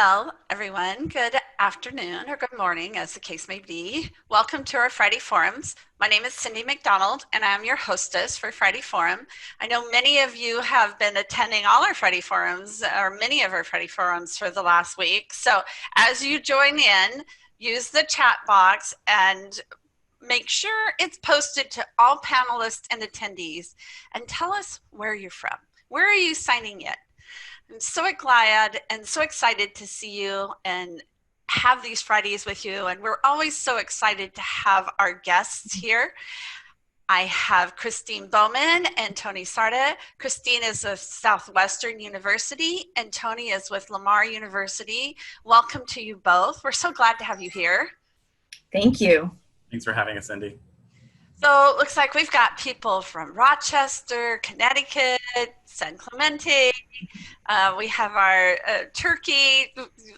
Well, everyone, good afternoon or good morning, as the case may be. Welcome to our Friday Forums. My name is Cindy McDonald, and I'm your hostess for Friday Forum. I know many of you have been attending all our Friday Forums, or many of our Friday Forums for the last week. So as you join in, use the chat box and make sure it's posted to all panelists and attendees, and tell us where you're from. Where are you signing in? I'm so glad and so excited to see you and have these Fridays with you. And we're always so excited to have our guests here. I have Christine Bowman and Tony Sarda. Christine is with Southwestern University and Tony is with Lamar University. Welcome to you both. We're so glad to have you here. Thank you. Thanks for having us, Cindy. So it looks like we've got people from Rochester, Connecticut, San Clemente. We have our Turkey.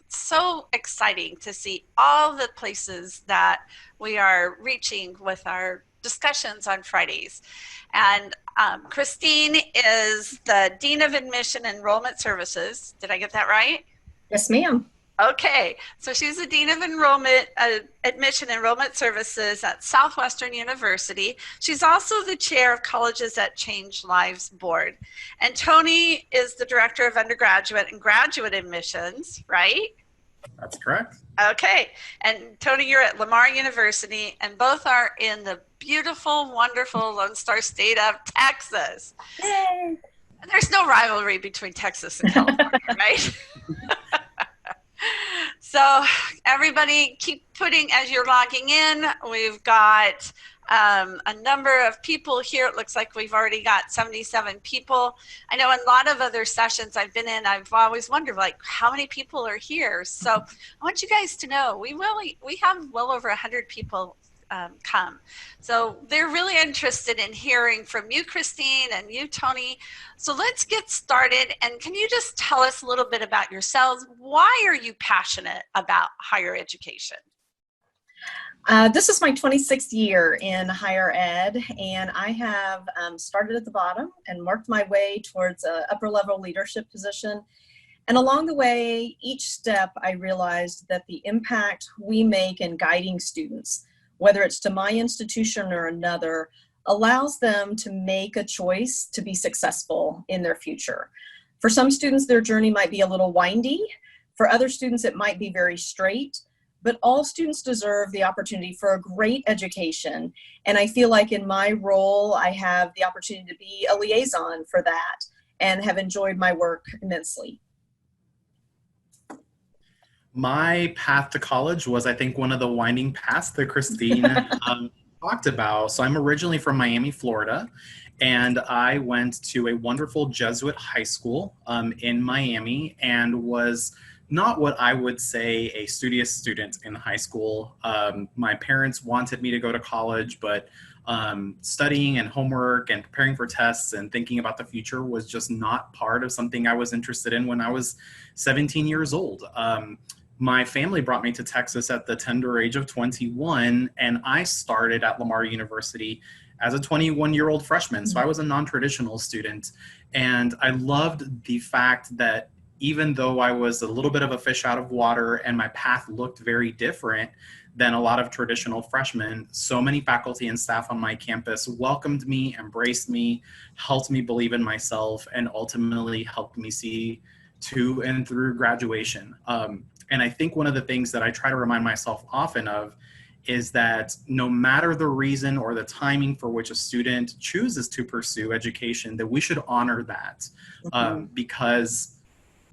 So exciting to see all the places that we are reaching with our discussions on Fridays. And Christine is the Dean of Admission Enrollment Services. Did I get that right? Yes, ma'am. Okay, so she's the Dean of Enrollment, Admission Enrollment Services at Southwestern University. She's also the Chair of Colleges that Change Lives Board. And Tony is the Director of Undergraduate and Graduate Admissions, right? That's correct. Okay, and Tony, you're at Lamar University, and both are in the beautiful, wonderful Lone Star State of Texas. Yay! And there's no rivalry between Texas and California, right? So everybody keep putting, as you're logging in, we've got a number of people here. It looks like we've already got 77 people. I know in a lot of other sessions I've been in, I've always wondered like how many people are here. So I want you guys to know we have well over 100 people come. So they're really interested in hearing from you, Christine, and you, Tony. So let's get started. And can you just tell us a little bit about yourselves? Why are you passionate about higher education? This is my 26th year in higher ed, and I have started at the bottom and worked my way towards an upper level leadership position. And along the way, each step, I realized that the impact we make in guiding students, whether it's to my institution or another, allows them to make a choice to be successful in their future. For some students, their journey might be a little windy. For other students, it might be very straight, but all students deserve the opportunity for a great education. And I feel like in my role, I have the opportunity to be a liaison for that and have enjoyed my work immensely. My path to college was, I think, one of the winding paths that Christine talked about. So I'm originally from Miami, Florida, and I went to a wonderful Jesuit high school in Miami and was not what I would say a studious student in high school. My parents wanted me to go to college, but studying and homework and preparing for tests and thinking about the future was just not part of something I was interested in when I was 17 years old. My family brought me to Texas at the tender age of 21, and I started at Lamar University as a 21-year-old freshman. So I was a non-traditional student, and I loved the fact that even though I was a little bit of a fish out of water and my path looked very different than a lot of traditional freshmen, so many faculty and staff on my campus welcomed me, embraced me, helped me believe in myself, and ultimately helped me see to and through graduation. And I think one of the things that I try to remind myself often of is that no matter the reason or the timing for which a student chooses to pursue education, that we should honor that because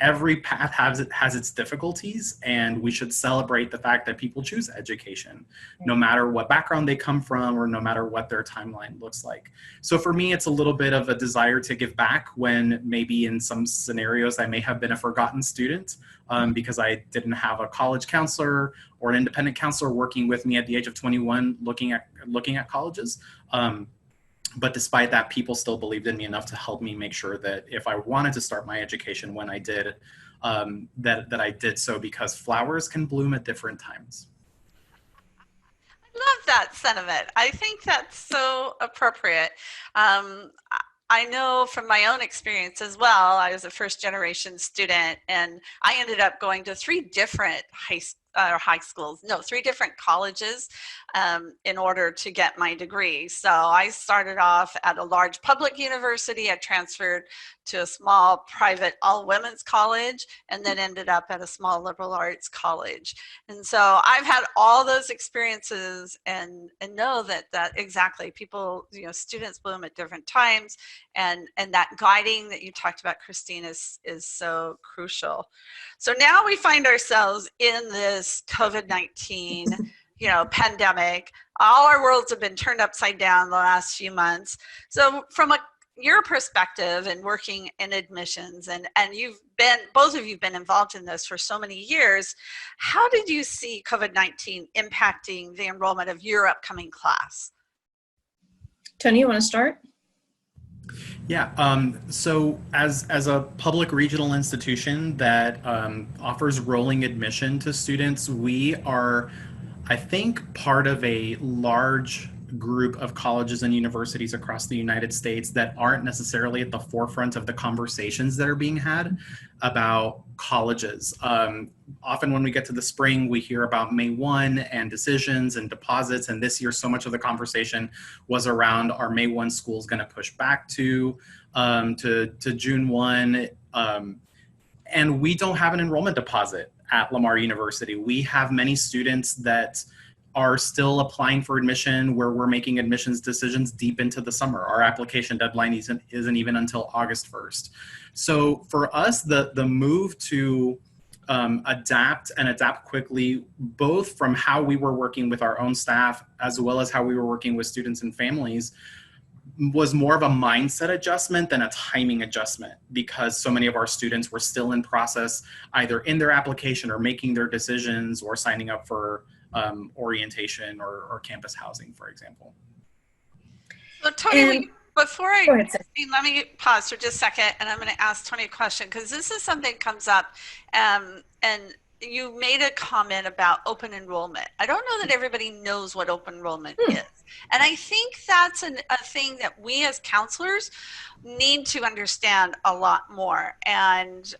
every path has its difficulties, and we should celebrate the fact that people choose education, no matter what background they come from or no matter what their timeline looks like. So for me, it's a little bit of a desire to give back when maybe in some scenarios I may have been a forgotten student because I didn't have a college counselor or an independent counselor working with me at the age of 21 looking at colleges. But despite that, people still believed in me enough to help me make sure that if I wanted to start my education when I did, that I did so, because flowers can bloom at different times. I love that sentiment. I think that's so appropriate. I know from my own experience as well, I was a first generation student and I ended up going to three different three different colleges in order to get my degree. So I started off at a large public university. I transferred to a small private all women's college and then ended up at a small liberal arts college. And so I've had all those experiences and know that exactly people, students bloom at different times, and that guiding that you talked about, Christine, is so crucial. So now we find ourselves in this COVID-19, pandemic. All our worlds have been turned upside down the last few months. So from your perspective and working in admissions, and both of you have been involved in this for so many years, how did you see COVID-19 impacting the enrollment of your upcoming class? Tony, you want to start? Yeah, so as a public regional institution that offers rolling admission to students, we are, I think, part of a large group of colleges and universities across the United States that aren't necessarily at the forefront of the conversations that are being had about colleges. Often when we get to the spring, we hear about May 1 and decisions and deposits. And this year, so much of the conversation was around, are May 1 schools going to push back to June 1? And we don't have an enrollment deposit at Lamar University. We have many students that are still applying for admission where we're making admissions decisions deep into the summer. Our application deadline isn't even until August 1st. So for us, the move to adapt quickly, both from how we were working with our own staff as well as how we were working with students and families, was more of a mindset adjustment than a timing adjustment, because so many of our students were still in process, either in their application or making their decisions or signing up for orientation or campus housing, for example. So Tony, before I, let me pause for just a second, and I'm going to ask Tony a question, because this is something that comes up, and you made a comment about open enrollment. I don't know that everybody knows what open enrollment is. And I think that's a thing that we as counselors need to understand a lot more and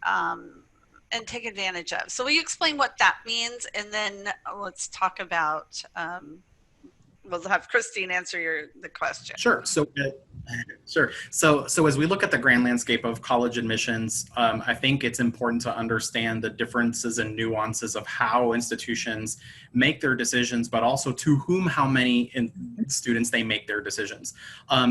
take advantage of. So will you explain what that means? And then let's talk about, we'll have Christine answer the question. Sure. So as we look at the grand landscape of college admissions, I think it's important to understand the differences and nuances of how institutions make their decisions, but also to whom, how many students they make their decisions,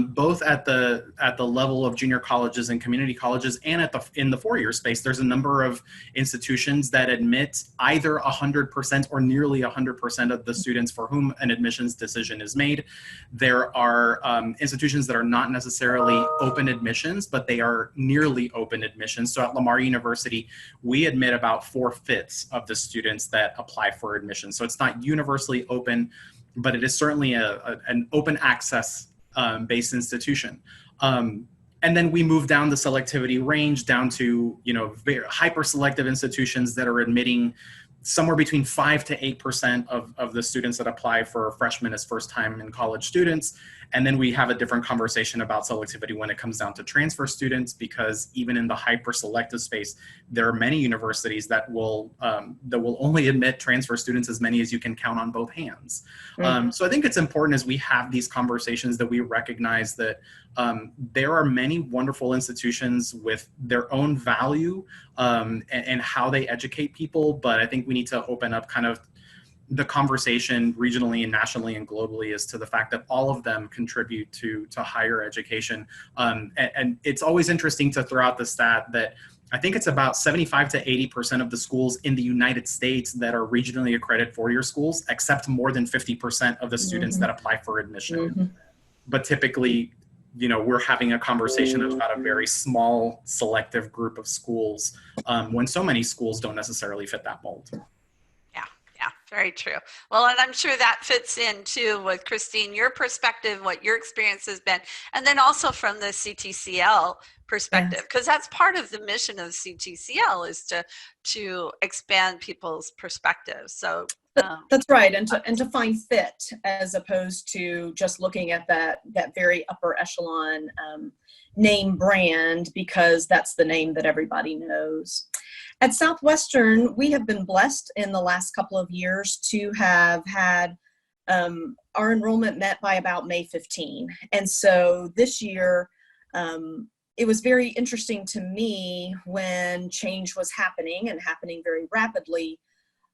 both at the level of junior colleges and community colleges, and in the four-year space. There's a number of institutions that admit either 100% or nearly 100% of the students for whom an admissions decision is made. There are institutions that are not necessarily open admissions, but they are nearly open admissions. So at Lamar University, we admit about 4/5 of the students that apply for admission. So it's not universally open, but it is certainly an open access based institution. And then we move down the selectivity range down to, very hyper selective institutions that are admitting somewhere between 5 to 8% of the students that apply for freshmen as first time in college students. And then we have a different conversation about selectivity when it comes down to transfer students, because even in the hyper selective space, there are many universities that will only admit transfer students, as many as you can count on both hands. So I think it's important as we have these conversations that we recognize that there are many wonderful institutions with their own value and how they educate people. But I think we need to open up kind of the conversation regionally and nationally and globally as to the fact that all of them contribute to higher education. And it's always interesting to throw out the stat that I think it's about 75 to 80% of the schools in the United States that are regionally accredited four-year schools accept more than 50% of the students that apply for admission. But typically, we're having a conversation about a very small selective group of schools when so many schools don't necessarily fit that mold. Yeah, very true. Well, and I'm sure that fits in too with Christine, your perspective, what your experience has been, and then also from the CTCL perspective, because that's part of the mission of CTCL is to expand people's perspectives. So that's right, and to find fit as opposed to just looking at that very upper echelon name brand because that's the name that everybody knows. At Southwestern, we have been blessed in the last couple of years to have had our enrollment met by about May 15. And so this year, it was very interesting to me when change was happening and happening very rapidly.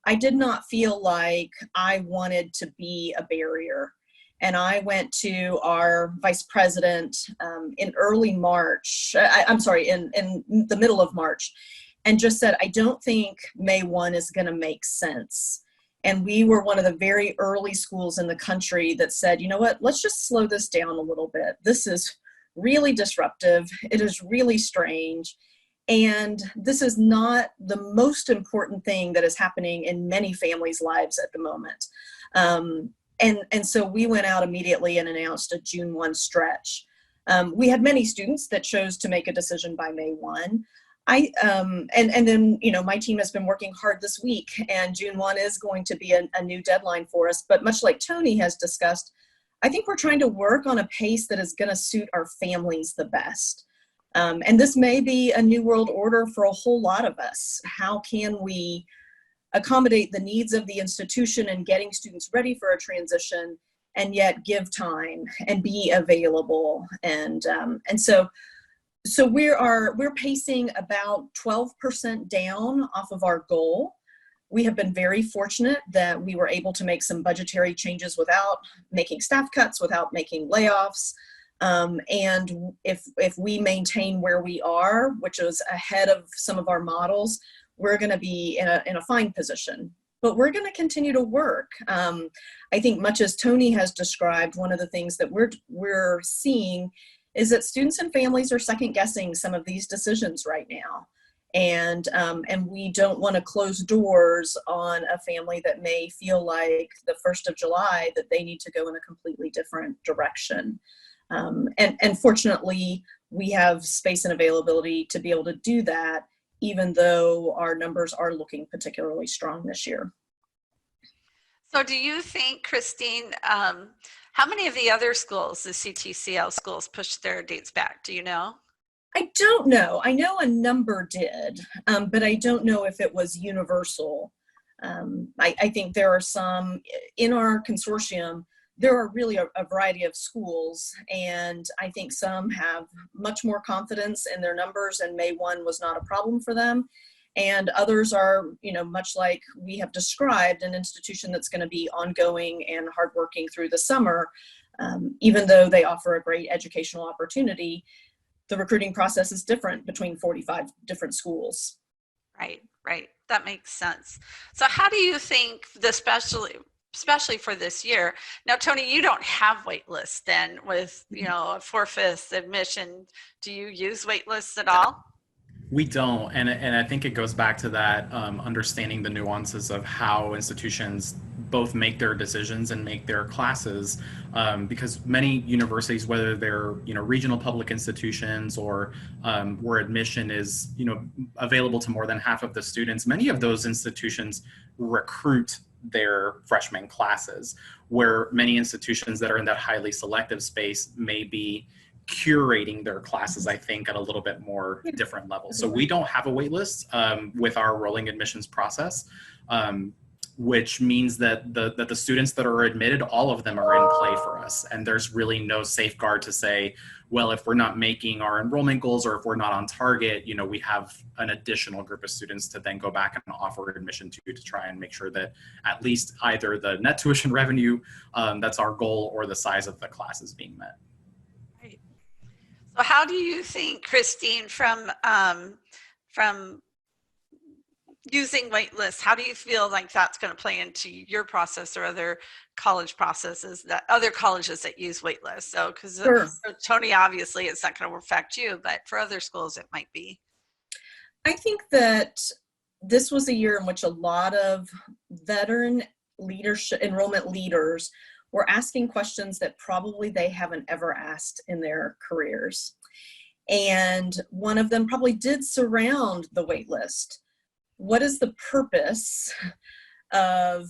I did not feel like I wanted to be a barrier. And I went to our vice president in early March, in the middle of March, and just said, I don't think May 1 is going to make sense. And we were one of the very early schools in the country that said, you know what, let's just slow this down a little bit. This is really disruptive. It is really strange. And this is not the most important thing that is happening in many families' lives at the moment. And so we went out immediately and announced a June 1 stretch. We had many students that chose to make a decision by May 1. And then, you know, my team has been working hard this week, and June 1 is going to be a new deadline for us. But much like Tony has discussed, I think we're trying to work on a pace that is going to suit our families the best. And this may be a new world order for a whole lot of us. How can we accommodate the needs of the institution and getting students ready for a transition, and yet give time and be available? And so we're pacing about 12% down off of our goal. We have been very fortunate that we were able to make some budgetary changes without making staff cuts, without making layoffs. And if we maintain where we are, which is ahead of some of our models, we're going to be in a fine position. But we're going to continue to work. I think, much as Tony has described, one of the things that we're seeing is that students and families are second guessing some of these decisions right now. And we don't want to close doors on a family that may feel like the 1st of July that they need to go in a completely different direction. And fortunately, we have space and availability to be able to do that, even though our numbers are looking particularly strong this year. So do you think, Christine, how many of the other schools, the CTCL schools, pushed their dates back? Do you know? I don't know. I know a number did, but I don't know if it was universal. I think there are some in our consortium. There are really a variety of schools, and I think some have much more confidence in their numbers, and May 1 was not a problem for them. And others are, you know, much like we have described, an institution that's going to be ongoing and hardworking through the summer. Even though they offer a great educational opportunity, the recruiting process is different between 45 different schools. Right. That makes sense. So how do you think, especially for this year? Now, Tony, you don't have wait lists then with, you know, a 4/5 admission. Do you use wait lists at all? We don't, and I think it goes back to that understanding the nuances of how institutions both make their decisions and make their classes, because many universities, whether they're regional public institutions or where admission is available to more than half of the students, many of those institutions recruit their freshman classes, where many institutions that are in that highly selective space may be curating their classes, I think, at a little bit more different level. So we don't have a wait list with our rolling admissions process, which means that the students that are admitted, all of them are in play for us. And there's really no safeguard to say, well, if we're not making our enrollment goals or if we're not on target, we have an additional group of students to then go back and offer admission to try and make sure that at least either the net tuition revenue, that's our goal, or the size of the class is being met. So how do you think, Christine, from using wait lists, how do you feel like that's going to play into your process or other college processes, that other colleges that use wait lists? So, because Sure. Tony, obviously it's not going to affect you, but for other schools it might be. I think that this was a year in which a lot of veteran leadership, enrollment leaders, were asking questions that probably they haven't ever asked in their careers. And one of them probably did surround the wait list. What is the purpose of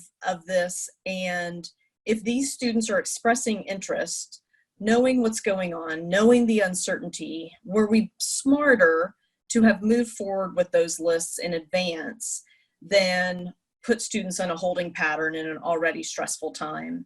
this? And if these students are expressing interest, knowing what's going on, knowing the uncertainty, were we smarter to have moved forward with those lists in advance than put students in a holding pattern in an already stressful time?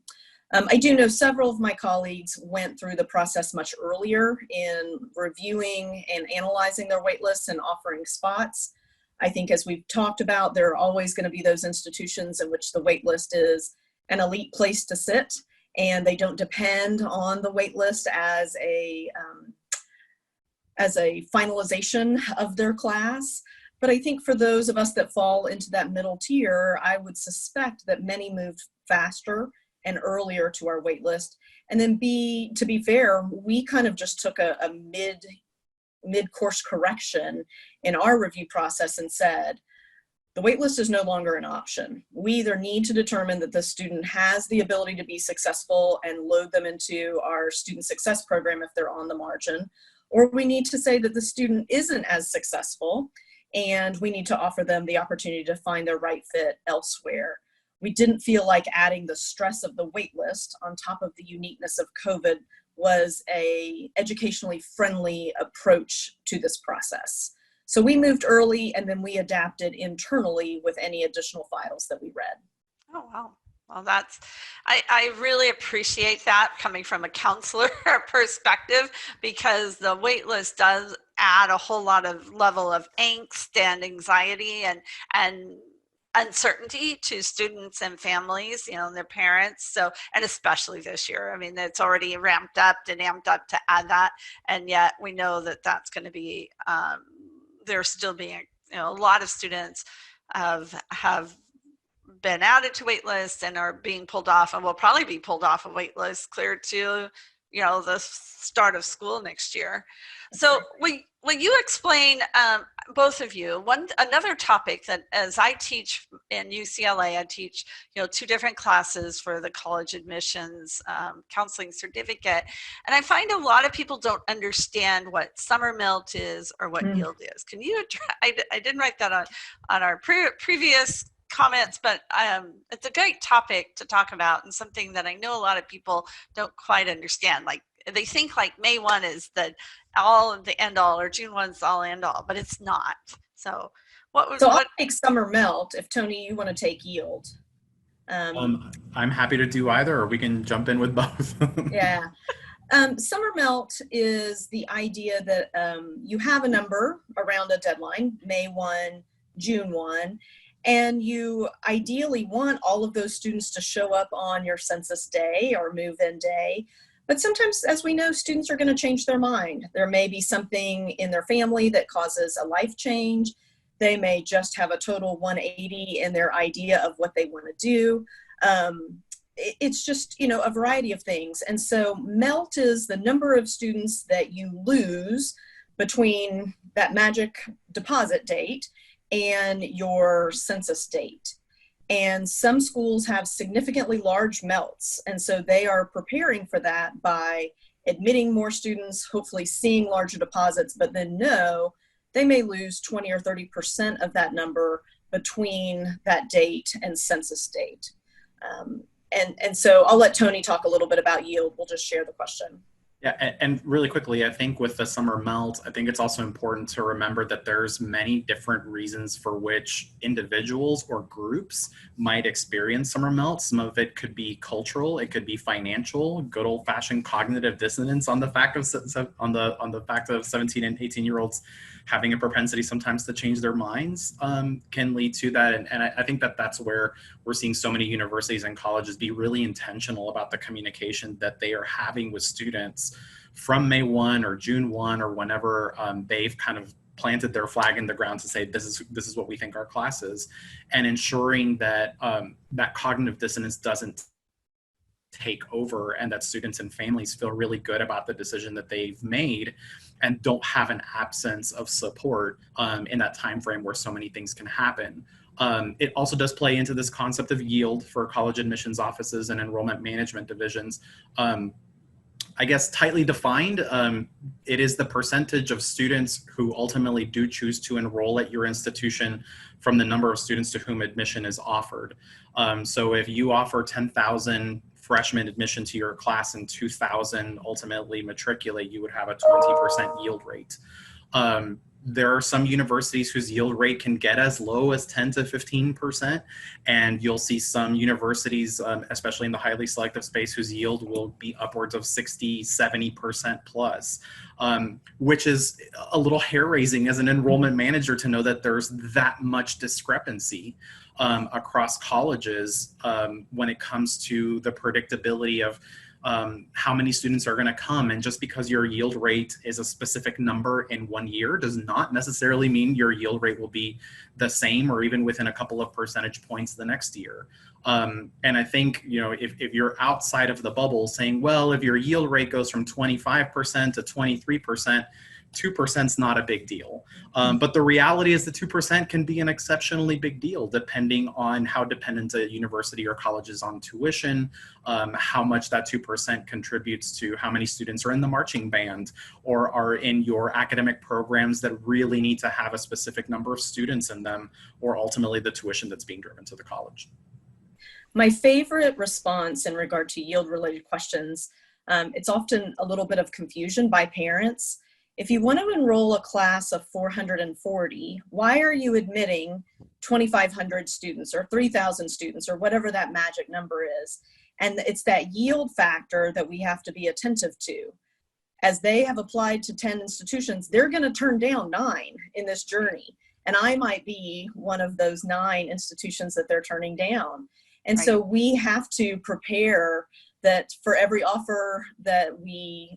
I do know several of my colleagues went through the process much earlier in reviewing and analyzing their wait lists and offering spots. I think, as we've talked about, there are always going to be those institutions in which the wait list is an elite place to sit, and they don't depend on the wait list as a finalization of their class. But I think for those of us that fall into that middle tier, I would suspect that many moved faster and earlier to our wait list. And then to be fair, we kind of just took a mid-course correction in our review process and said, the wait list is no longer an option. We either need to determine that the student has the ability to be successful and load them into our student success program if they're on the margin, or we need to say that the student isn't as successful and we need to offer them the opportunity to find their right fit elsewhere. We didn't feel like adding the stress of the wait list on top of the uniqueness of COVID was a educationally friendly approach to this process. So we moved early, and then we adapted internally with any additional files that we read. Oh, wow. Well, I really appreciate that coming from a counselor perspective, because the wait list does add a whole lot of level of angst and anxiety and uncertainty to students and families, and their parents. So, and especially this year, I mean, it's already ramped up and amped up to add that. And yet we know that that's going to be, there's still being, a lot of students have been added to wait lists and are being pulled off, and will probably be pulled off of wait lists clear to, the start of school next year. So will you explain, both of you, another topic that, as I teach in UCLA, I teach, 2 different classes for the college admissions counseling certificate. And I find a lot of people don't understand what summer melt is or what yield is. Can you, I didn't write that on our previous comments, but it's a great topic to talk about, and something that I know a lot of people don't quite understand. Like, they think like May 1 is the end all, or June 1 is all end all, but it's not. So I'll take summer melt if, Tony, you want to take yield. I'm happy to do either, or we can jump in with both. Yeah. Summer melt is the idea that you have a number around a deadline, May 1, June 1, and you ideally want all of those students to show up on your census day or move-in day. But sometimes, as we know, students are going to change their mind. There may be something in their family that causes a life change. They may just have a total 180 in their idea of what they want to do. It's just, a variety of things. And so MELT is the number of students that you lose between that magic deposit date and your census date. And some schools have significantly large melts. And so they are preparing for that by admitting more students, hopefully seeing larger deposits, but then they may lose 20 or 30% of that number between that date and census date. And so I'll let Tony talk a little bit about yield. We'll just share the question. Yeah, and really quickly, I think with the summer melt, I think it's also important to remember that there's many different reasons for which individuals or groups might experience summer melt. Some of it could be cultural, it could be financial, good old-fashioned cognitive dissonance on the fact of 17 and 18-year-olds having a propensity sometimes to change their minds can lead to that. And I think that's where we're seeing so many universities and colleges be really intentional about the communication that they are having with students from May 1 or June 1 or whenever they've kind of planted their flag in the ground to say, this is what we think our class is, and ensuring that that cognitive dissonance doesn't take over, and that students and families feel really good about the decision that they've made and don't have an absence of support in that time frame where so many things can happen. It also does play into this concept of yield for college admissions offices and enrollment management divisions. I guess, tightly defined. It is the percentage of students who ultimately do choose to enroll at your institution from the number of students to whom admission is offered. So if you offer 10,000 freshmen admission to your class and 2,000 ultimately matriculate, you would have a 20% yield rate. There are some universities whose yield rate can get as low as 10 to 15%. And you'll see some universities, especially in the highly selective space, whose yield will be upwards of 60, 70% plus, which is a little hair raising as an enrollment manager to know that there's that much discrepancy across colleges when it comes to the predictability of how many students are going to come. And just because your yield rate is a specific number in 1 year does not necessarily mean your yield rate will be the same or even within a couple of percentage points the next year. And I think, if you're outside of the bubble saying, well, if your yield rate goes from 25% to 23%, 2% is not a big deal. But the reality is the 2% can be an exceptionally big deal depending on how dependent a university or college is on tuition, how much that 2% contributes to how many students are in the marching band or are in your academic programs that really need to have a specific number of students in them, or ultimately the tuition that's being driven to the college. My favorite response in regard to yield related questions, it's often a little bit of confusion by parents. If you want to enroll a class of 440, why are you admitting 2,500 students or 3,000 students or whatever that magic number is? And it's that yield factor that we have to be attentive to. As they have applied to 10 institutions, they're going to turn down 9 in this journey. And I might be one of those 9 institutions that they're turning down. And so we have to prepare that for every offer that we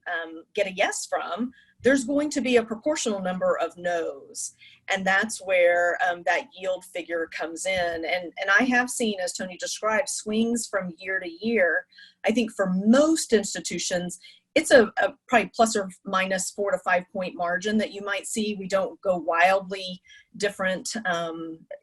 get a yes from, there's going to be a proportional number of no's. And that's where that yield figure comes in. And I have seen, as Tony described, swings from year to year. I think for most institutions, it's a probably plus or minus 4 to 5 point margin that you might see. We don't go wildly different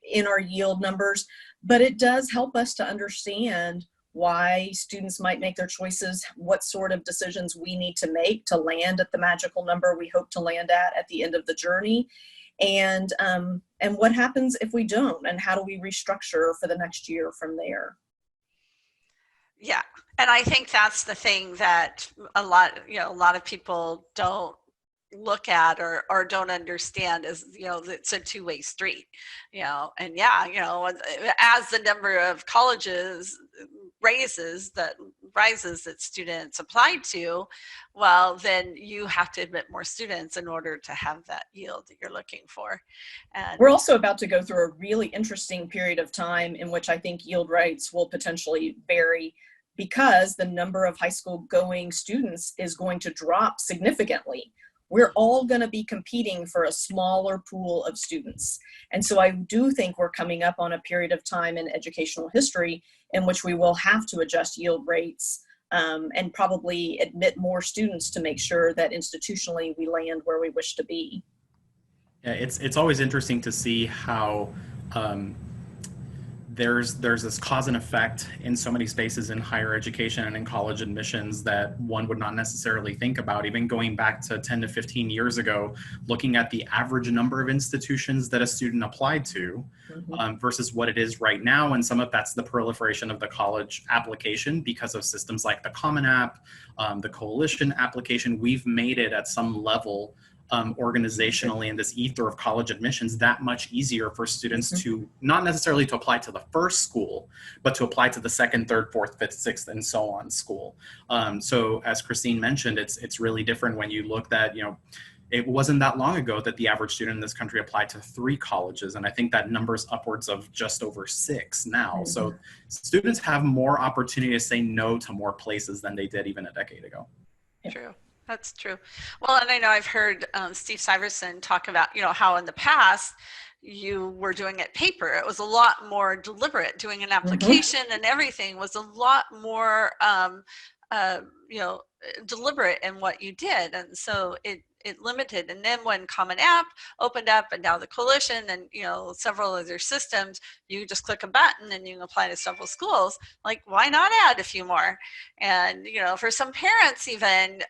in our yield numbers, but it does help us to understand why students might make their choices, what sort of decisions we need to make to land at the magical number we hope to land at the end of the journey, and what happens if we don't, and how do we restructure for the next year from there. Yeah, and I think that's the thing that a lot of people don't look at or don't understand is, it's a two-way street, and as the number of colleges rises that students apply to, well, then you have to admit more students in order to have that yield that you're looking for. And we're also about to go through a really interesting period of time in which I think yield rates will potentially vary, because the number of high school going students is going to drop significantly. We're all going to be competing for a smaller pool of students. And so I do think we're coming up on a period of time in educational history in which we will have to adjust yield rates and probably admit more students to make sure that institutionally we land where we wish to be. Yeah, it's always interesting to see how there's this cause and effect in so many spaces in higher education and in college admissions that one would not necessarily think about. Even going back to 10 to 15 years ago, looking at the average number of institutions that a student applied to versus what it is right now. And some of that's the proliferation of the college application because of systems like the Common App, the Coalition application. We've made it at some level organizationally in this ether of college admissions that much easier for students to not necessarily to apply to the first school, but to apply to the second, third, fourth, fifth, sixth, and so on school. So as Christine mentioned, it's really different when you looked at, it wasn't that long ago that the average student in this country applied to 3 colleges. And I think that number's upwards of just over 6 now. So students have more opportunity to say no to more places than they did even a decade ago. True. That's true. Well, and I know I've heard Steve Syverson talk about, how in the past you were doing it paper. It was a lot more deliberate. Doing an application and everything was a lot more you know, deliberate in what you did. And so it limited. And then when Common App opened up and now the coalition and, you know, several other systems, you just click a button and you can apply to several schools. Like, why not add a few more? And, you know, for some parents, even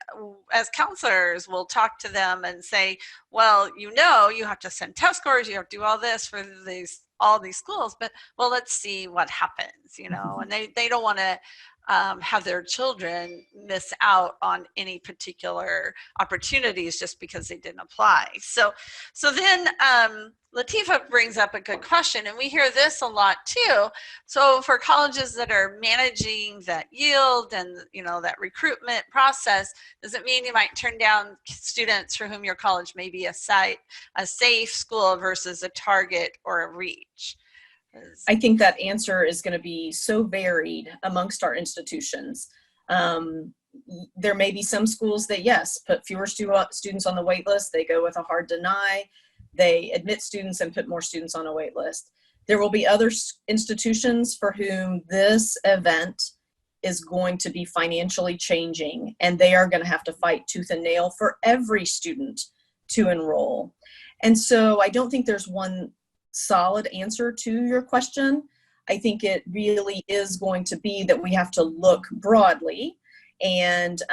as counselors, we'll talk to them and say, well, you know, you have to send test scores, you have to do all this for all these schools, but well, let's see what happens, you know, and they don't want to have their children miss out on any particular opportunities just because they didn't apply. So then Latifa brings up a good question, and we hear this a lot too. So for colleges that are managing that yield and, you know, that recruitment process, does it mean you might turn down students for whom your college may be a safe school versus a target or a reach? I think that answer is going to be so varied amongst our institutions. There may be some schools that, yes, put fewer students on the wait list. They go with a hard deny. They admit students and put more students on a wait list. There will be other institutions for whom this event is going to be financially changing, and they are going to have to fight tooth and nail for every student to enroll. And so I don't think there's one solid answer to your question. I think it really is going to be that we have to look broadly, and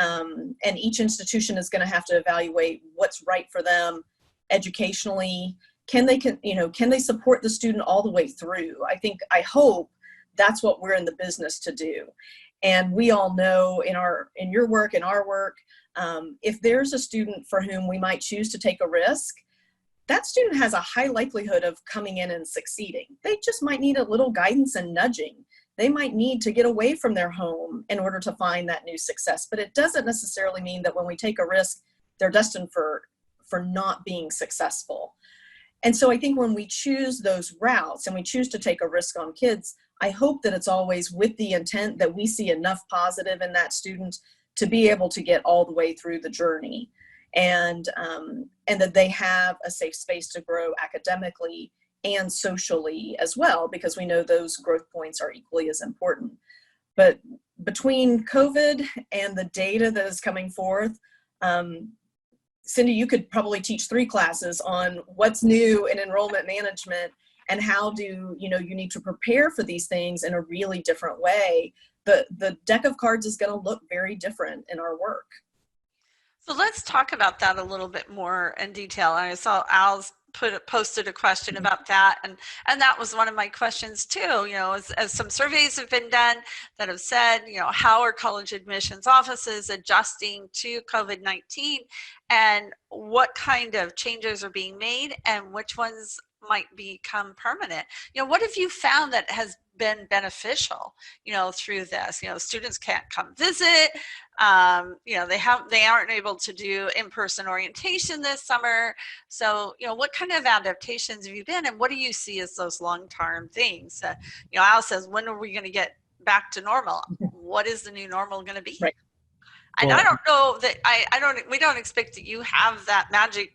each institution is going to have to evaluate what's right for them educationally. Can they support the student all the way through? I hope that's what we're in the business to do. And we all know in your work, in our work, if there's a student for whom we might choose to take a risk, that student has a high likelihood of coming in and succeeding. They just might need a little guidance and nudging. They might need to get away from their home in order to find that new success. But it doesn't necessarily mean that when we take a risk, they're destined for not being successful. And so I think when we choose those routes and we choose to take a risk on kids, I hope that it's always with the intent that we see enough positive in that student to be able to get all the way through the journey. And that they have a safe space to grow academically and socially as well, because we know those growth points are equally as important. But between COVID and the data that is coming forth, Cindy, you could probably teach 3 classes on what's new in enrollment management and how you need to prepare for these things in a really different way. The deck of cards is going to look very different in our work. So let's talk about that a little bit more in detail. I saw Al's posted a question about that, and that was one of my questions too. You know, as some surveys have been done that have said, you know, how are college admissions offices adjusting to COVID-19, and what kind of changes are being made, and which ones might become permanent? You know, what have you found that has been beneficial, you know, through this? You know, students can't come visit. You know, they aren't able to do in-person orientation this summer. So, you know, what kind of adaptations have you been, and what do you see as those long-term things? You know, Al says, when are we going to get back to normal? What is the new normal going to be? Right. And I don't know that we don't expect that you have that magic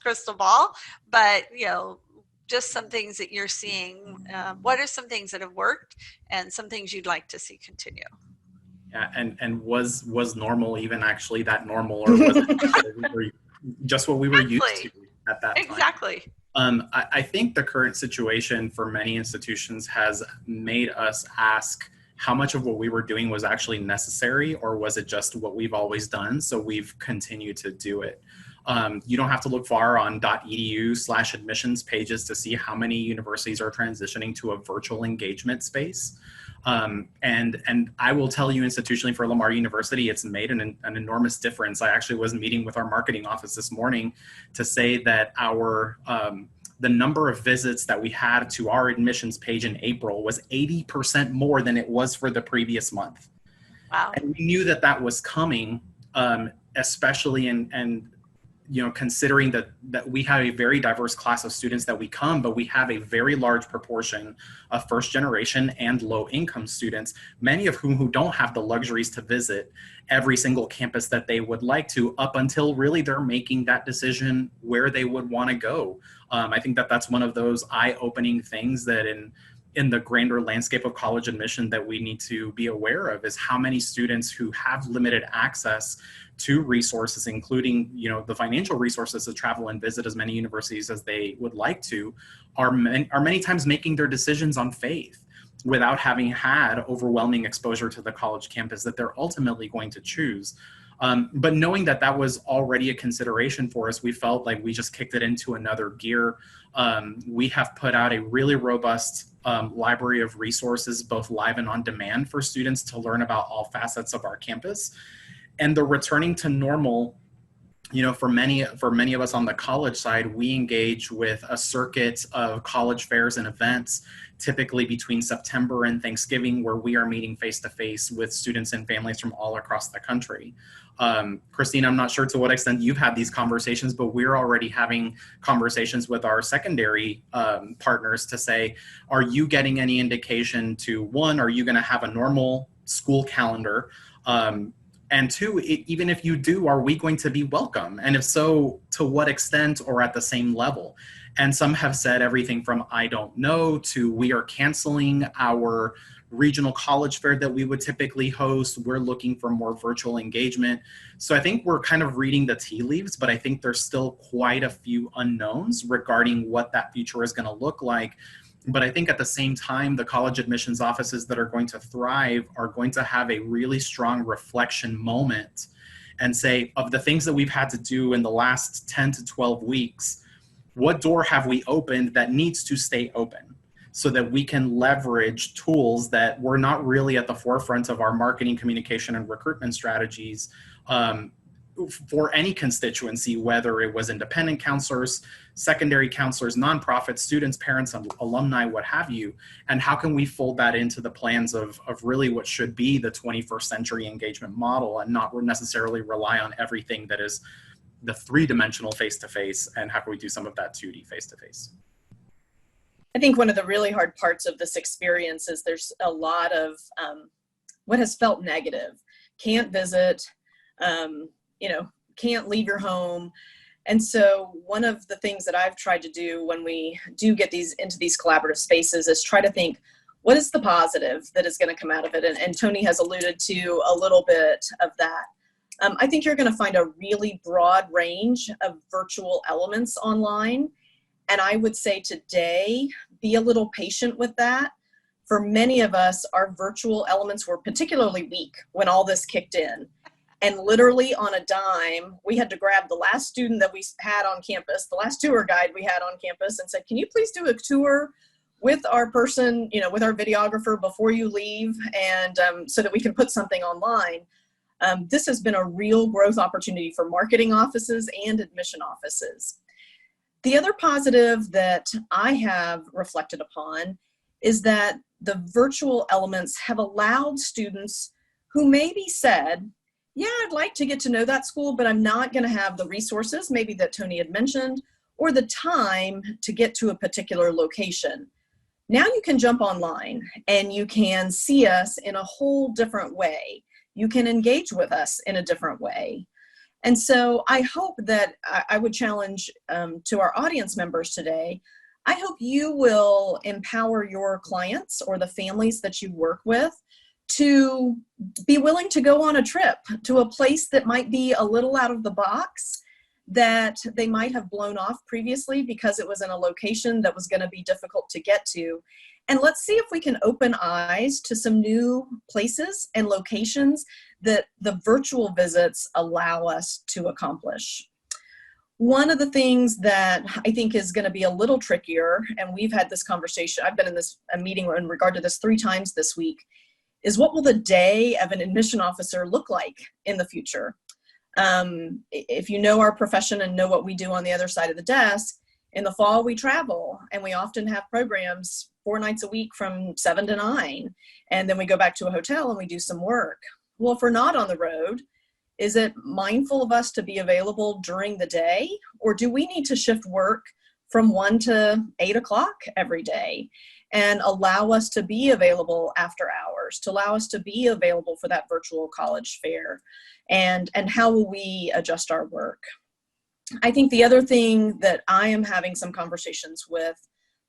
crystal ball, but, you know, just some things that you're seeing. What are some things that have worked and some things you'd like to see continue? Yeah, and was normal even actually that normal, or was it just what we were used to at that time? Exactly. I think the current situation for many institutions has made us ask how much of what we were doing was actually necessary, or was it just what we've always done, so we've continued to do it. You don't have to look far on .edu/admissions pages to see how many universities are transitioning to a virtual engagement space. And I will tell you, institutionally for Lamar University, it's made an enormous difference. I actually was meeting with our marketing office this morning to say that the number of visits that we had to our admissions page in April was 80% more than it was for the previous month. Wow. And we knew that was coming, especially and you know, considering that we have a very diverse class of students that we come, but we have a very large proportion of first generation and low income students, many of who don't have the luxuries to visit every single campus that they would like to, up until really they're making that decision where they would want to go. I think that's one of those eye-opening things that in in the grander landscape of college admission that we need to be aware of is how many students who have limited access to resources, including, the financial resources to travel and visit as many universities as they would like to, are many times making their decisions on faith without having had overwhelming exposure to the college campus that they're ultimately going to choose. But knowing that that was already a consideration for us, we felt like we just kicked it into another gear. We have put out a really robust library of resources, both live and on demand, for students to learn about all facets of our campus. And the returning to normal, for many of us on the college side, we engage with a circuit of college fairs and events, typically between September and Thanksgiving, where we are meeting face-to-face with students and families from all across the country. Christine, I'm not sure to what extent you've had these conversations, but we're already having conversations with our secondary partners to say, are you getting any indication to, one, are you going to have a normal school calendar? And two, even if you do, are we going to be welcome? And if so, to what extent or at the same level? And some have said everything from I don't know to we are canceling our regional college fair that we would typically host. We're looking for more virtual engagement. So I think we're kind of reading the tea leaves, but I think there's still quite a few unknowns regarding what that future is going to look like. But I think at the same time, the college admissions offices that are going to thrive are going to have a really strong reflection moment and say, of the things that we've had to do in the last 10 to 12 weeks, what door have we opened that needs to stay open so that we can leverage tools that were not really at the forefront of our marketing, communication, and recruitment strategies for any constituency, whether it was independent counselors, secondary counselors, nonprofits, students, parents, alumni, what have you, and how can we fold that into the plans of really what should be the 21st century engagement model and not necessarily rely on everything that is the three-dimensional face-to-face, and how can we do some of that 2D face-to-face? I think one of the really hard parts of this experience is there's a lot of what has felt negative. Can't visit, can't leave your home. And so one of the things that I've tried to do when we do get into these collaborative spaces is try to think, what is the positive that is going to come out of it? And Tony has alluded to a little bit of that. I think you're going to find a really broad range of virtual elements online. And I would say today, be a little patient with that. For many of us, our virtual elements were particularly weak when all this kicked in. And literally on a dime, we had to grab the last student that we had on campus, the last tour guide we had on campus, and said, can you please do a tour with our person, with our videographer before you leave, and so that we can put something online. This has been a real growth opportunity for marketing offices and admission offices. The other positive that I have reflected upon is that the virtual elements have allowed students who maybe said, yeah, I'd like to get to know that school, but I'm not going to have the resources, maybe that Tony had mentioned, or the time to get to a particular location. Now you can jump online and you can see us in a whole different way. You can engage with us in a different way. And so I hope that I would challenge to our audience members today, I hope you will empower your clients or the families that you work with to be willing to go on a trip to a place that might be a little out of the box, that they might have blown off previously because it was in a location that was going to be difficult to get to. And let's see if we can open eyes to some new places and locations that the virtual visits allow us to accomplish. One of the things that I think is going to be a little trickier, and we've had this conversation, I've been in a meeting in regard to this 3 times this week, is what will the day of an admission officer look like in the future? If you know our profession and know what we do on the other side of the desk, in the fall we travel and we often have programs 4 nights a week from 7 to 9. And then we go back to a hotel and we do some work. Well, if we're not on the road, is it mindful of us to be available during the day? Or do we need to shift work from 1 to 8 o'clock every day and allow us to be available after hours, to allow us to be available for that virtual college fair? And how will we adjust our work? I think the other thing that I am having some conversations with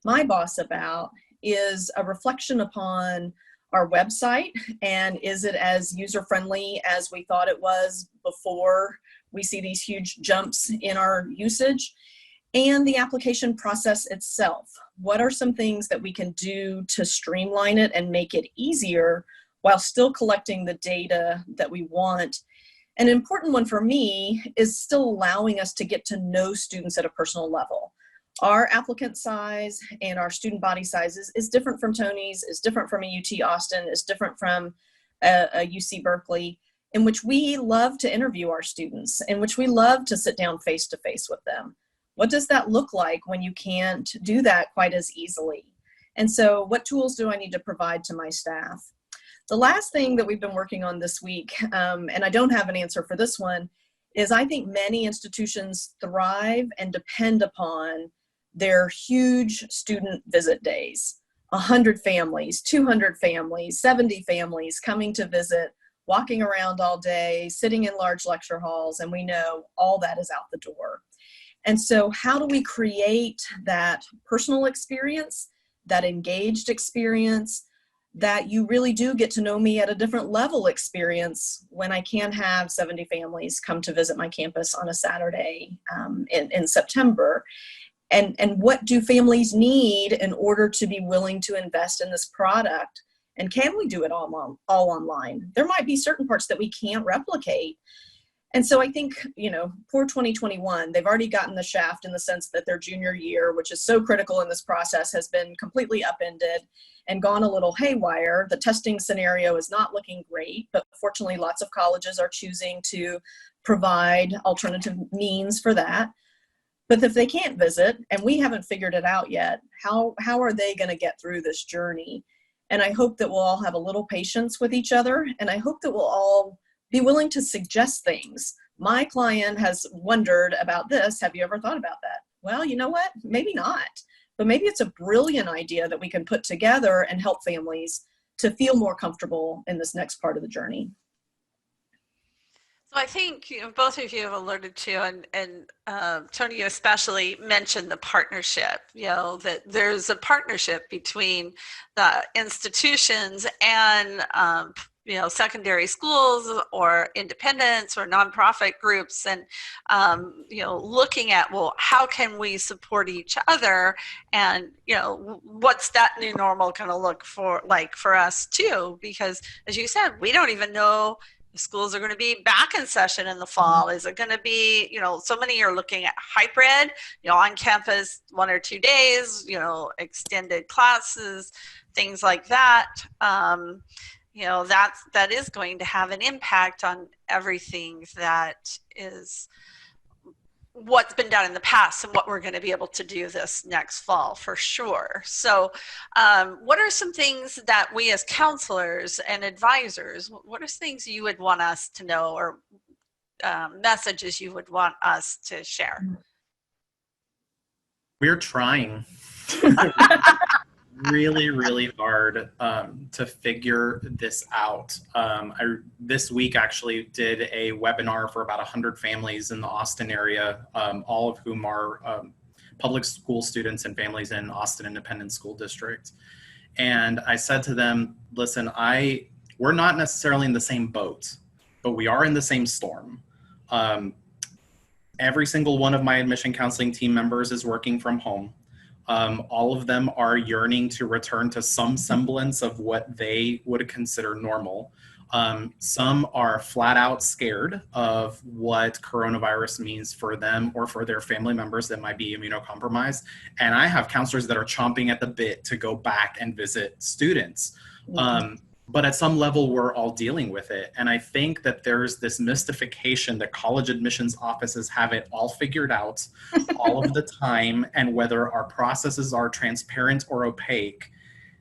my boss about is a reflection upon our website, and is it as user-friendly as we thought it was before we see these huge jumps in our usage, and the application process itself. What are some things that we can do to streamline it and make it easier while still collecting the data that we want? An important one for me is still allowing us to get to know students at a personal level. Our applicant size and our student body sizes is different from Tony's, is different from a UT Austin, is different from a UC Berkeley, in which we love to interview our students, in which we love to sit down face to face with them. What does that look like when you can't do that quite as easily? And so what tools do I need to provide to my staff? The last thing that we've been working on this week, and I don't have an answer for this one, is I think many institutions thrive and depend upon their huge student visit days. 100 families, 200 families, 70 families coming to visit, walking around all day, sitting in large lecture halls, and we know all that is out the door. And so how do we create that personal experience, that engaged experience, that you really do get to know me at a different level experience when I can have 70 families come to visit my campus on a Saturday in September? And what do families need in order to be willing to invest in this product? And can we do it all online? There might be certain parts that we can't replicate. And so I think, for 2021, they've already gotten the shaft in the sense that their junior year, which is so critical in this process, has been completely upended and gone a little haywire. The testing scenario is not looking great, but fortunately lots of colleges are choosing to provide alternative means for that. But if they can't visit, and we haven't figured it out yet, how are they going to get through this journey? And I hope that we'll all have a little patience with each other, and I hope that we'll all be willing to suggest things. My client has wondered about this. Have you ever thought about that? Well, you know what? Maybe not. But maybe it's a brilliant idea that we can put together and help families to feel more comfortable in this next part of the journey. So I think both of you have alluded to, and Tony, you especially mentioned the partnership, that there's a partnership between the institutions and secondary schools or independents or nonprofit groups, and looking at, well, how can we support each other, and what's that new normal going to look like for us too? Because as you said, we don't even know the schools are going to be back in session in the fall. Is it going to be, so many are looking at hybrid, on campus 1 or 2 days, extended classes, things like that. That is going to have an impact on everything that is what's been done in the past and what we're going to be able to do this next fall for sure. So what are some things that we as counselors and advisors, what are things you would want us to know, or messages you would want us to share? We're trying really, really hard to figure this out. I this week actually did a webinar for about 100 families in the Austin area, all of whom are public school students and families in Austin Independent School District. And I said to them, listen, we're not necessarily in the same boat, but we are in the same storm. Every single one of my admission counseling team members is working from home. All of them are yearning to return to some semblance of what they would consider normal. Some are flat out scared of what coronavirus means for them or for their family members that might be immunocompromised. And I have counselors that are chomping at the bit to go back and visit students. But at some level, we're all dealing with it. And I think that there's this mystification that college admissions offices have it all figured out all of the time, and whether our processes are transparent or opaque,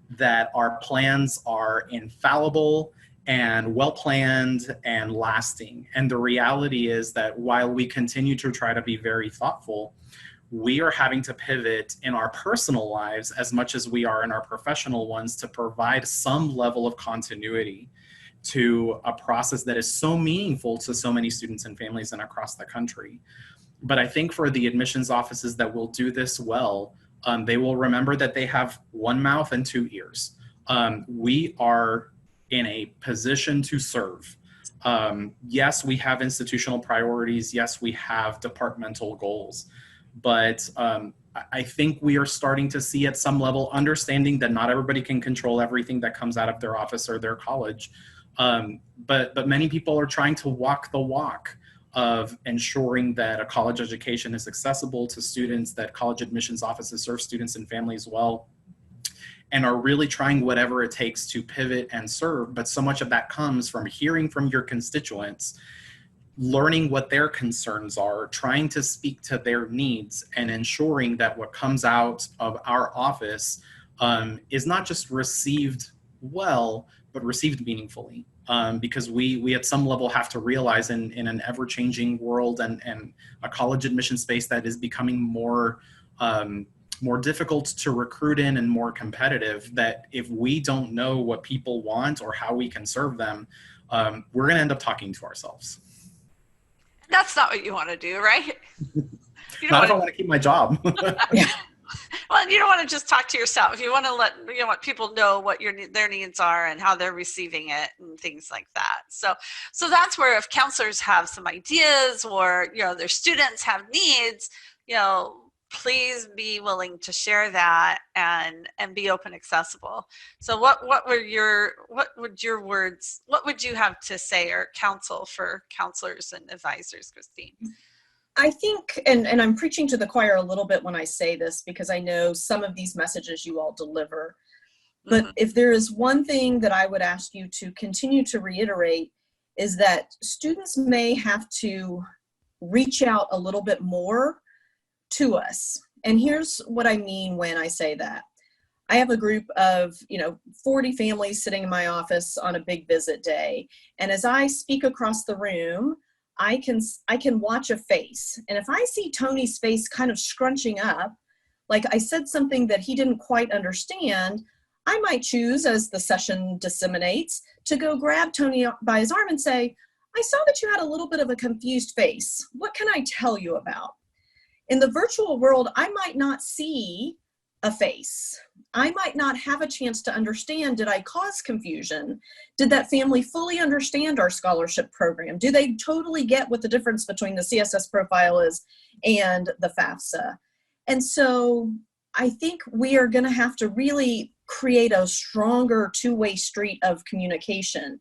that our plans are infallible and well-planned and lasting. And the reality is that while we continue to try to be very thoughtful, we are having to pivot in our personal lives as much as we are in our professional ones to provide some level of continuity to a process that is so meaningful to so many students and families and across the country. But I think for the admissions offices that will do this well, They will remember that they have one mouth and two ears. We are in a position to serve. Yes, we have institutional priorities. Yes, we have departmental goals. But I think we are starting to see at some level, understanding that not everybody can control everything that comes out of their office or their college. But many people are trying to walk the walk of ensuring that a college education is accessible to students, that college admissions offices serve students and families well, and are really trying whatever it takes to pivot and serve. But so much of that comes from hearing from your constituents, learning what their concerns are, trying to speak to their needs, and ensuring that what comes out of our office is not just received well, but received meaningfully. Because we at some level have to realize in an ever-changing world and a college admission space that is becoming more difficult to recruit in and more competitive, that if we don't know what people want or how we can serve them, we're going to end up talking to ourselves. That's not what you want to do, right? Not if I want to keep my job. Well, you don't want to just talk to yourself. You want to let people know what their needs are and how they're receiving it and things like that. So that's where if counselors have some ideas or their students have needs, please be willing to share that and be open, accessible. So what would you have to say or counsel for counselors and advisors, Christine? I think, and I'm preaching to the choir a little bit when I say this, because I know some of these messages you all deliver. But if there is one thing that I would ask you to continue to reiterate, is that students may have to reach out a little bit more to us. And here's what I mean when I say that. I have a group of 40 families sitting in my office on a big visit day. And as I speak across the room, I can watch a face. And if I see Tony's face kind of scrunching up, like I said something that he didn't quite understand, I might choose, as the session disseminates, to go grab Tony by his arm and say, I saw that you had a little bit of a confused face. What can I tell you about? In the virtual world, I might not see a face. I might not have a chance to understand, did I cause confusion? Did that family fully understand our scholarship program? Do they totally get what the difference between the CSS profile is and the FAFSA? And so I think we are going to have to really create a stronger two-way street of communication.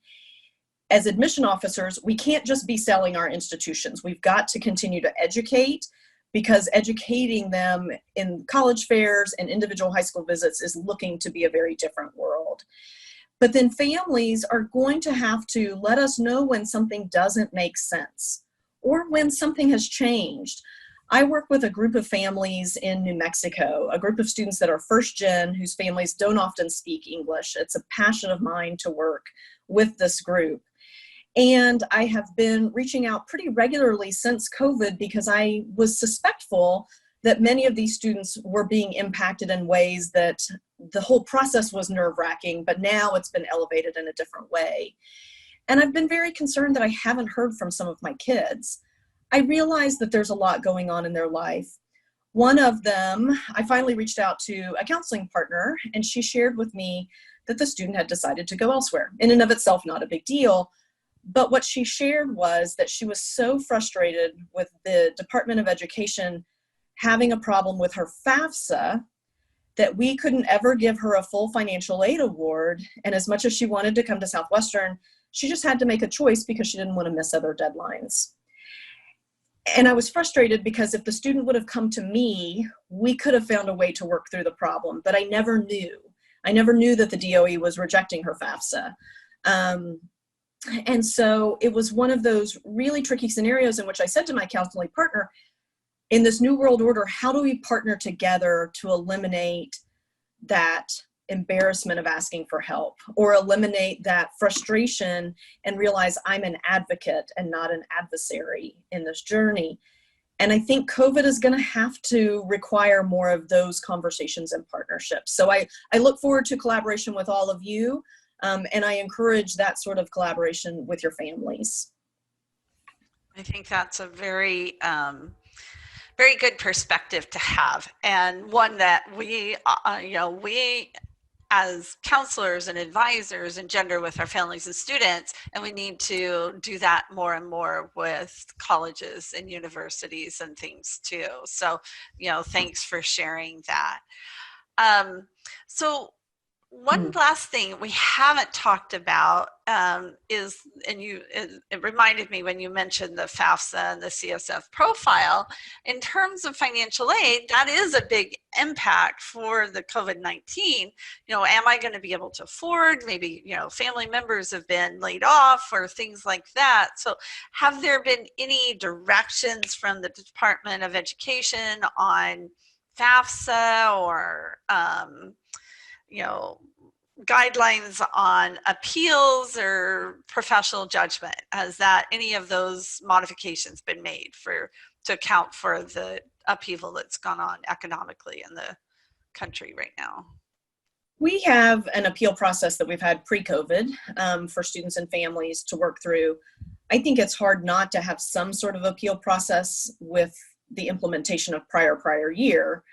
As admission officers, we can't just be selling our institutions. We've got to continue to educate, because educating them in college fairs and individual high school visits is looking to be a very different world. But then families are going to have to let us know when something doesn't make sense or when something has changed. I work with a group of families in New Mexico, a group of students that are first gen whose families don't often speak English. It's a passion of mine to work with this group. And I have been reaching out pretty regularly since COVID because I was suspectful that many of these students were being impacted in ways that the whole process was nerve-wracking, but now it's been elevated in a different way. And I've been very concerned that I haven't heard from some of my kids. I realize that there's a lot going on in their life. One of them, I finally reached out to a counseling partner, and she shared with me that the student had decided to go elsewhere. In and of itself, not a big deal. But what she shared was that she was so frustrated with the Department of Education having a problem with her FAFSA that we couldn't ever give her a full financial aid award. And as much as she wanted to come to Southwestern, she just had to make a choice because she didn't want to miss other deadlines. And I was frustrated because if the student would have come to me, we could have found a way to work through the problem, but I never knew. I never knew that the DOE was rejecting her FAFSA. And so it was one of those really tricky scenarios in which I said to my counseling partner, in this new world order, how do we partner together to eliminate that embarrassment of asking for help, or eliminate that frustration and realize I'm an advocate and not an adversary in this journey? And I think COVID is going to have to require more of those conversations and partnerships. So I look forward to collaboration with all of you. And I encourage that sort of collaboration with your families. I think that's a very very good perspective to have, and one that we as counselors and advisors engender with our families and students, and we need to do that more and more with colleges and universities and things too. So, thanks for sharing that. So one last thing we haven't talked about is, and it reminded me when you mentioned the FAFSA and the CSF profile, in terms of financial aid, that is a big impact for the COVID-19. Am I going to be able to afford? Maybe, family members have been laid off or things like that. So have there been any directions from the Department of Education on FAFSA or, guidelines on appeals or professional judgment? Has that any of those modifications been made to account for the upheaval that's gone on economically in the country right now? We have an appeal process that we've had pre-COVID for students and families to work through. I think it's hard not to have some sort of appeal process with the implementation of prior year.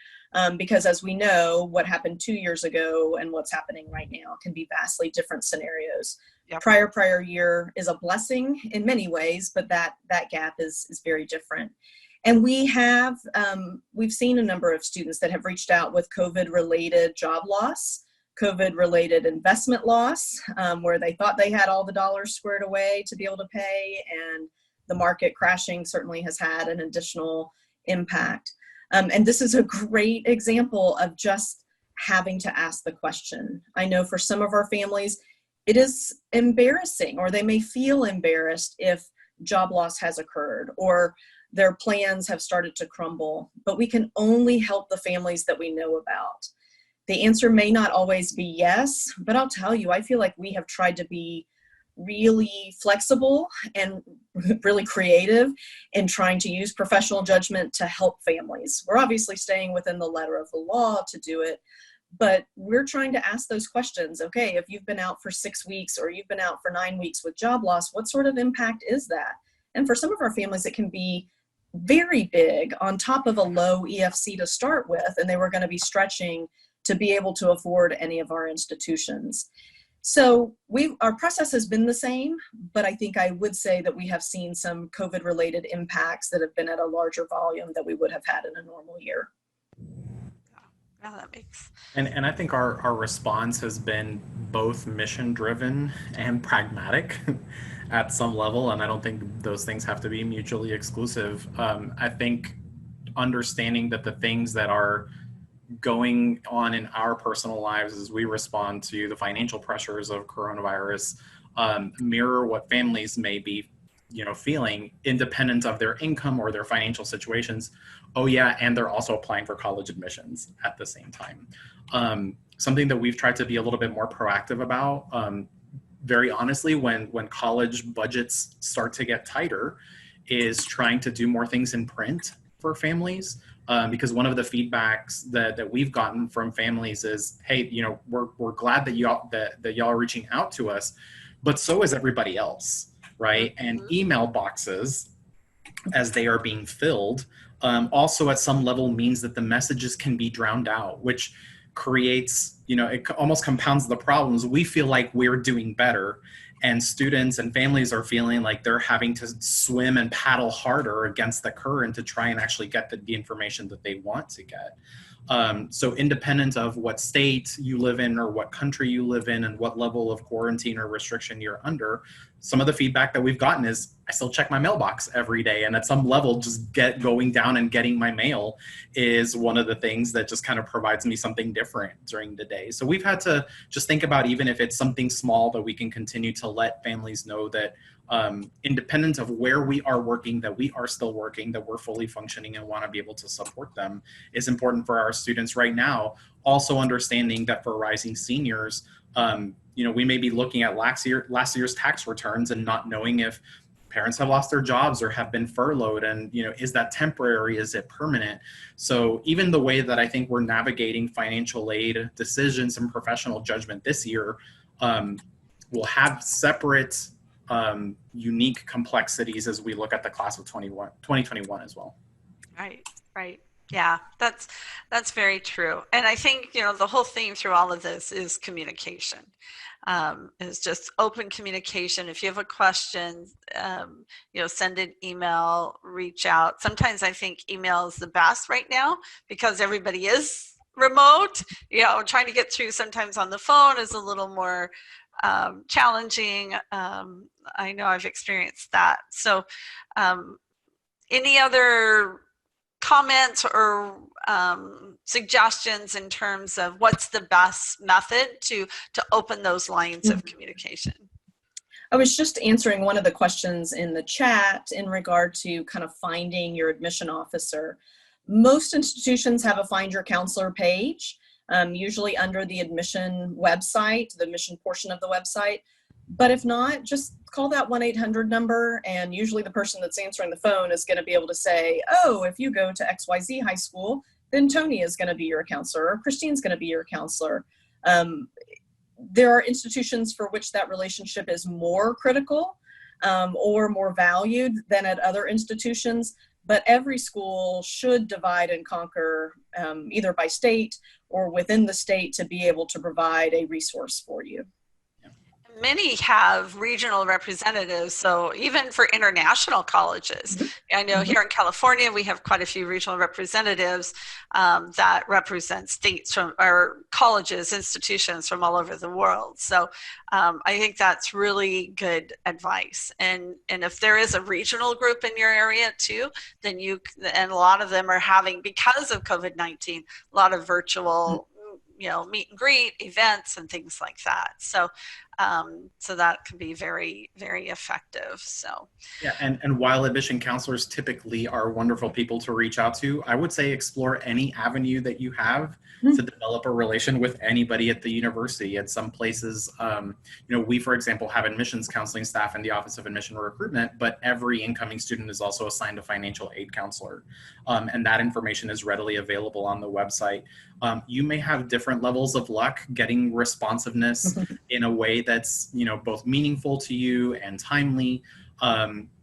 Because as we know, what happened 2 years ago and what's happening right now can be vastly different scenarios. Yep. Prior year is a blessing in many ways, but that gap is very different. And we've seen a number of students that have reached out with COVID-related job loss, COVID-related investment loss, where they thought they had all the dollars squared away to be able to pay, and the market crashing certainly has had an additional impact. And this is a great example of just having to ask the question. I know for some of our families, it is embarrassing, or they may feel embarrassed if job loss has occurred or their plans have started to crumble, but we can only help the families that we know about. The answer may not always be yes, but I'll tell you, I feel like we have tried to be really flexible and really creative in trying to use professional judgment to help families. We're obviously staying within the letter of the law to do it, but we're trying to ask those questions. Okay, if you've been out for 6 weeks or you've been out for 9 weeks with job loss, what sort of impact is that? And for some of our families, it can be very big on top of a low EFC to start with, and they were going to be stretching to be able to afford any of our institutions. So our process has been the same, but I think I would say that we have seen some COVID-related impacts that have been at a larger volume that we would have had in a normal year. Yeah, that makes. And I think our response has been both mission-driven and pragmatic at some level, and I don't think those things have to be mutually exclusive. I think understanding that the things that are going on in our personal lives as we respond to the financial pressures of coronavirus mirror what families may be feeling independent of their income or their financial situations. Oh yeah, and they're also applying for college admissions at the same time. Something that we've tried to be a little bit more proactive about, very honestly, when college budgets start to get tighter, is trying to do more things in print for families. Because one of the feedbacks that we've gotten from families is, hey, we're glad that y'all are reaching out to us, but so is everybody else, right? And email boxes, as they are being filled, also at some level means that the messages can be drowned out, which creates, it almost compounds the problems. We feel like we're doing better, and students and families are feeling like they're having to swim and paddle harder against the current to try and actually get the information that they want to get. So independent of what state you live in or what country you live in and what level of quarantine or restriction you're under, some of the feedback that we've gotten is I still check my mailbox every day. And at some level, just going down and getting my mail is one of the things that just kind of provides me something different during the day. So we've had to just think about, even if it's something small, that we can continue to let families know that independent of where we are working, that we are still working, that we're fully functioning and want to be able to support them is important for our students right now. Also understanding that for rising seniors, we may be looking at last year's tax returns and not knowing if parents have lost their jobs or have been furloughed, and is that temporary, is it permanent? So even the way that I think we're navigating financial aid decisions and professional judgment this year will have separate unique complexities as we look at the class of 2021 as well. Right. Right. Yeah, that's very true. And I think, the whole theme through all of this is communication. Is just open communication. If you have a question, send an email, reach out. Sometimes I think email is the best right now because everybody is remote. Trying to get through sometimes on the phone is a little more challenging. I know I've experienced that. So, any other comments or suggestions in terms of what's the best method to open those lines of communication? I was just answering one of the questions in the chat in regard to kind of finding your admission officer. Most institutions have a Find Your Counselor page, usually under the admission website, the admission portion of the website. But if not, just call that 1-800 number, and usually the person that's answering the phone is going to be able to say, oh, if you go to XYZ high school, then Tony is going to be your counselor, or Christine's going to be your counselor. There are institutions for which that relationship is more critical or more valued than at other institutions, but every school should divide and conquer either by state or within the state to be able to provide a resource for you. Many have regional representatives, so even for international colleges. I know here in California we have quite a few regional representatives that represent states from, or colleges, institutions from all over the world. So I think that's really good advice. And if there is a regional group in your area too, then and a lot of them are having, because of COVID-19, a lot of virtual meet and greet events and things like that. So that can be very, very effective. So yeah, and while admission counselors typically are wonderful people to reach out to, I would say explore any avenue that you have to develop a relation with anybody at the university. At some places, we, for example, have admissions counseling staff in the Office of Admission and Recruitment, but every incoming student is also assigned a financial aid counselor. And that information is readily available on the website. You may have different levels of luck getting responsiveness in a way that's, both meaningful to you and timely,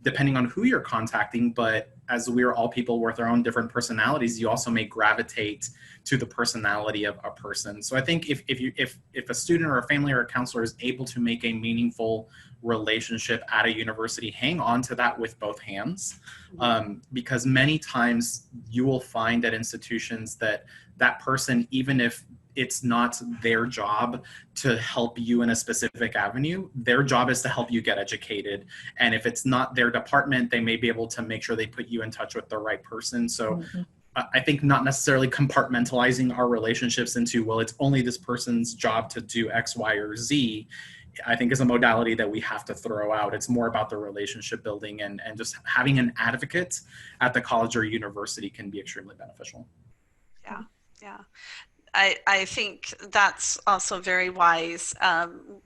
depending on who you're contacting. But as we're all people with our own different personalities, you also may gravitate to the personality of a person. So I think if a student or a family or a counselor is able to make a meaningful relationship at a university, hang on to that with both hands, because many times you will find at institutions that person, even if it's not their job to help you in a specific avenue, their job is to help you get educated. And if it's not their department, they may be able to make sure they put you in touch with the right person. So I think not necessarily compartmentalizing our relationships into, well, it's only this person's job to do X, Y, or Z, I think is a modality that we have to throw out. It's more about the relationship building, and just having an advocate at the college or university can be extremely beneficial. Yeah. I think that's also very wise.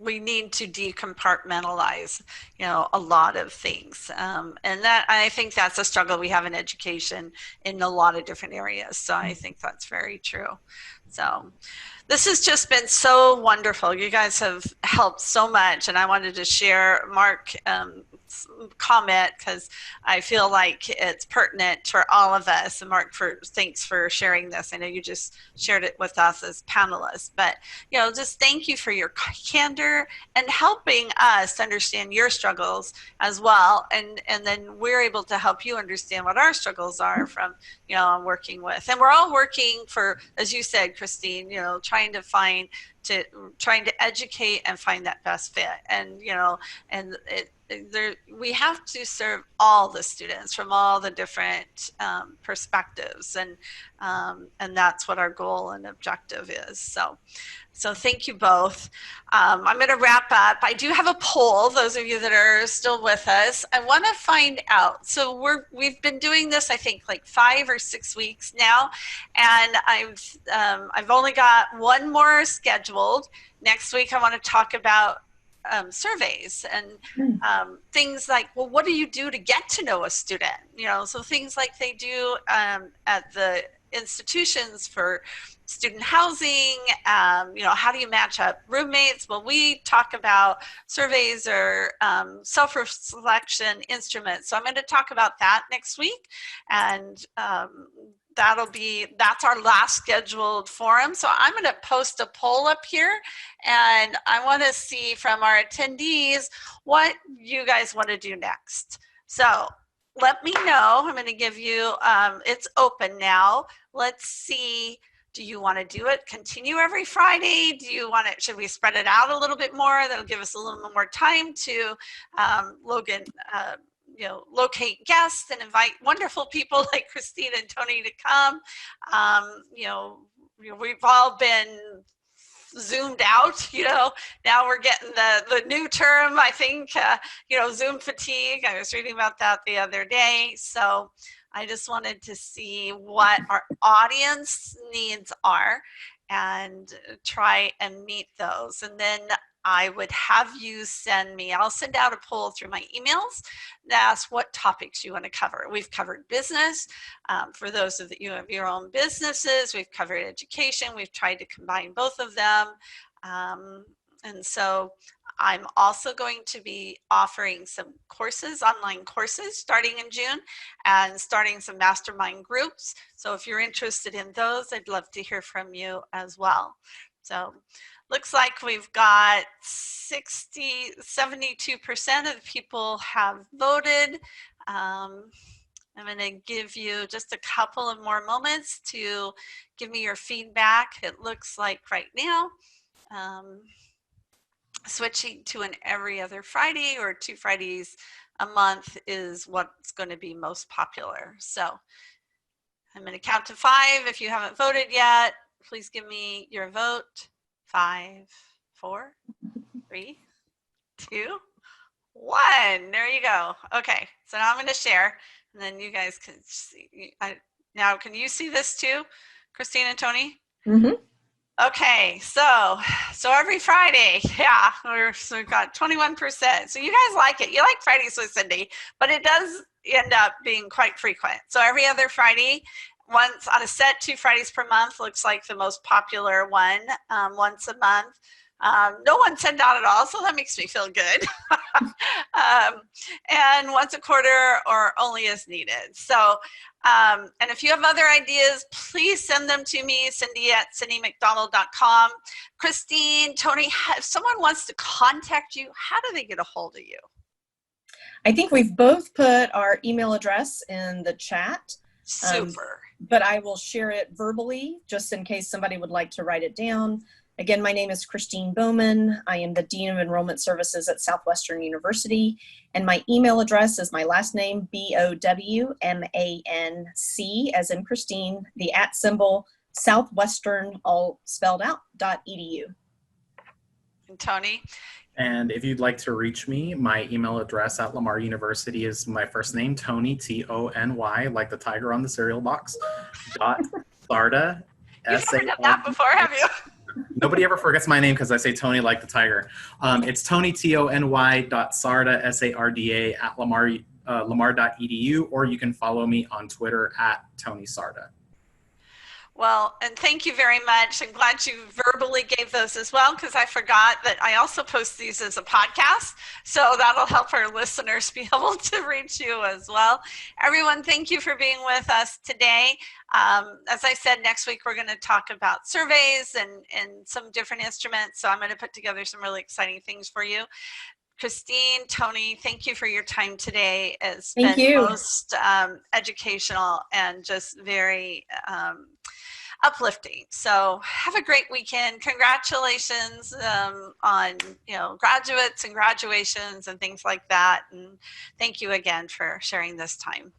We need to decompartmentalize, a lot of things. And that, I think that's a struggle we have in education in a lot of different areas. So I think that's very true. So this has just been so wonderful. You guys have helped so much. And I wanted to share Mark comment because I feel like it's pertinent for all of us. And Mark, thanks for sharing this. I know you just shared it with us as panelists, but just thank you for your candor and helping us understand your struggles as well. And then we're able to help you understand what our struggles are from working with. And we're all working for, as you said, Christine, trying to educate and find that best fit. And we have to serve all the students from all the different perspectives, and that's what our goal and objective is. So thank you both. I'm going to wrap up. I do have a poll. Those of you that are still with us, I want to find out. So we've been doing this, I think, like 5 or 6 weeks now, and I've only got one more scheduled. Next week, I want to talk about surveys and things like, well, what do you do to get to know a student? So things like they do at the institutions for student housing, how do you match up roommates? Well, we talk about surveys or self-selection instruments. So I'm going to talk about that next week. And that's our last scheduled forum. So I'm going to post a poll up here, and I want to see from our attendees what you guys want to do next. So let me know. I'm going to give you, it's open now. Let's see. Do you want to do it? Continue every Friday? Do you want it? Should we spread it out a little bit more? That'll give us a little bit more time to locate guests and invite wonderful people like Christine and Tony to come. We've all been zoomed out, now we're getting the new term, I think, Zoom fatigue. I was reading about that the other day. So I just wanted to see what our audience needs are and try and meet those. And then I would have you I'll send out a poll through my emails that asks what topics you want to cover. We've covered business. For those of you who have your own businesses, we've covered education. We've tried to combine both of them. And so I'm also going to be offering some courses, online courses, starting in June, and starting some mastermind groups. So if you're interested in those, I'd love to hear from you as well. So looks like we've got 72% of the people have voted. I'm going to give you just a couple of more moments to give me your feedback. It looks like right now, switching to an every other Friday or 2 Fridays a month is what's going to be most popular. So I'm going to count to 5. If you haven't voted yet, please give me your vote. 5, 4, 3, 2, 1. There you go. Okay, so now I'm going to share, and then you guys can see. Now, can you see this too, Christine and Tony? Mm-hmm. Okay, so every Friday, yeah, we've got 21%. So you guys like it. You like Fridays with Cindy, but it does end up being quite frequent. So every other Friday, once on a set, 2 Fridays per month looks like the most popular one. Once a month. No one said not at all, so that makes me feel good. And once a quarter or only as needed. So, and if you have other ideas, please send them to me, Cindy@cindymcdonald.com. Christine, Tony, if someone wants to contact you, how do they get a hold of you? I think we've both put our email address in the chat. Super. But I will share it verbally just in case somebody would like to write it down. Again, my name is Christine Bowman. I am the Dean of Enrollment Services at Southwestern University. And my email address is my last name, BOWMANC, as in Christine, the @ Southwestern, all spelled out, .edu. And Tony? And if you'd like to reach me, my email address at Lamar University is my first name, Tony, Tony, like the tiger on the cereal box, .sarda, You've never done that before, have you? Nobody ever forgets my name because I say Tony like the tiger. It's Tony, Tony.sarda, SARDA, at lamar.edu, or you can follow me on Twitter at Tony Sarda. Well, and thank you very much. I'm glad you verbally gave those as well, because I forgot that I also post these as a podcast. So that'll help our listeners be able to reach you as well. Everyone, thank you for being with us today. As I said, next week we're going to talk about surveys and some different instruments. So I'm going to put together some really exciting things for you. Christine, Tony, thank you for your time today. It's been most educational and just very uplifting. So have a great weekend. Congratulations on graduates and graduations and things like that. And thank you again for sharing this time.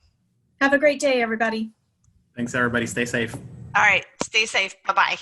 Have a great day, everybody. Thanks, everybody. Stay safe. All right. Stay safe. Bye-bye.